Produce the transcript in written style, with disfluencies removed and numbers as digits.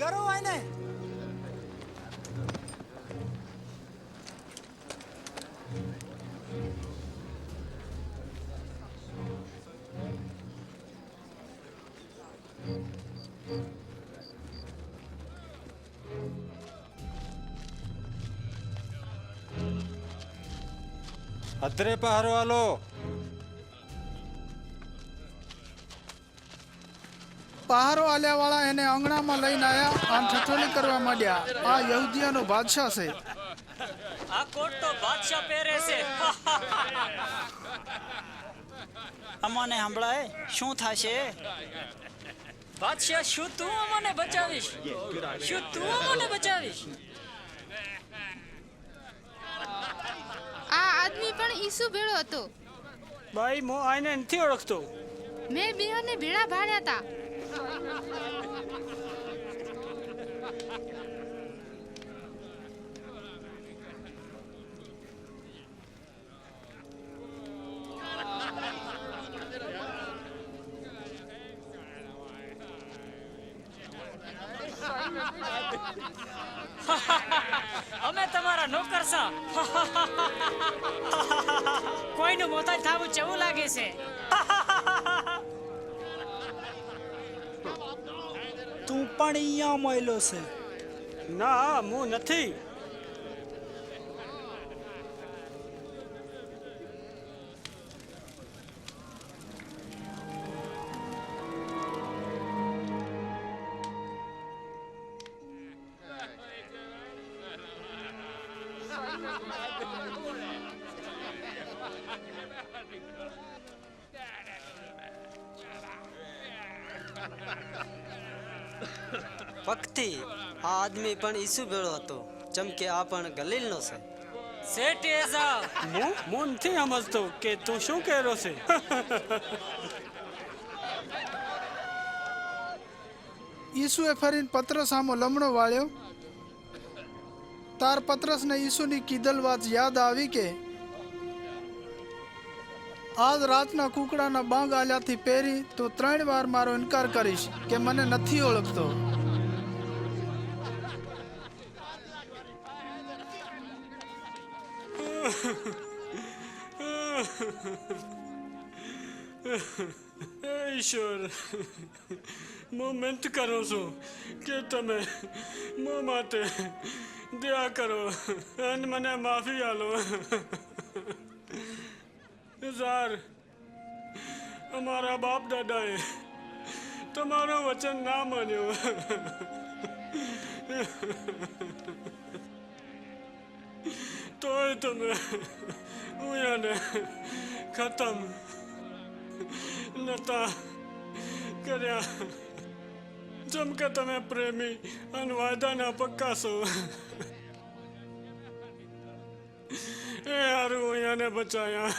ગરો હોય ને અધરે પહારો આલો પહારો આલ્યા વાળા એને આંગણામાં લઈને આયા અને ઠઠોલી કરવા માંડ્યા. આ યહૂદીયાનો બાદશાહ છે. આ કોટ તો બાદશાહ પહેરે છે. અમને સંભળાય શું થશે? બાદશાહ, શું તું અમને બચાવીશ? શું તું અમને બચાવીશ? આ આદમી પણ ઈસુ ભેળો હતો. ભાઈ મો આઈને નથી ઓળખતો. મેં બેહને ભેળા ભાડ્યા હતા. અમે તમારા નોકર છો. કોઈનું મોતાજ થાવું જેવું લાગે છે. તું પણ અહીંયા મળ્યો છે. ના હું નથી. પગથી આ આદમી પણ ઈસુ ભેળો હતો, ચમકે આ પણ ગલીલનો છે. સેટ એઝા હું નથી સમજતો કે તું શું કહેરો છે. ઈસુએ ફરીને પતરસ સામો લમણો વાળ્યો. તાર પતરસને ઈસુની કીધેલ વાત યાદ આવી કે આજ રાતના કુકડાના બાંગ આલ્યાથી પહેરી તું 3 વાર મારો ઇનકાર કરીશ કે મને નથી ઓળખતો. ઈશ્વર, હું મહેનત કરું છું કે તમે મો માટે દયા કરો અને મને માફી આલો. ઝાર, અમારા બાપ દાદાએ તમારો વચન ના માન્યો. તોય તમે હું એને ખતમ નતા કર્યા. જેમ કે તમે પ્રેમી અને વાયદાના પક્કા છો. એ હારું હું એને બચાયા.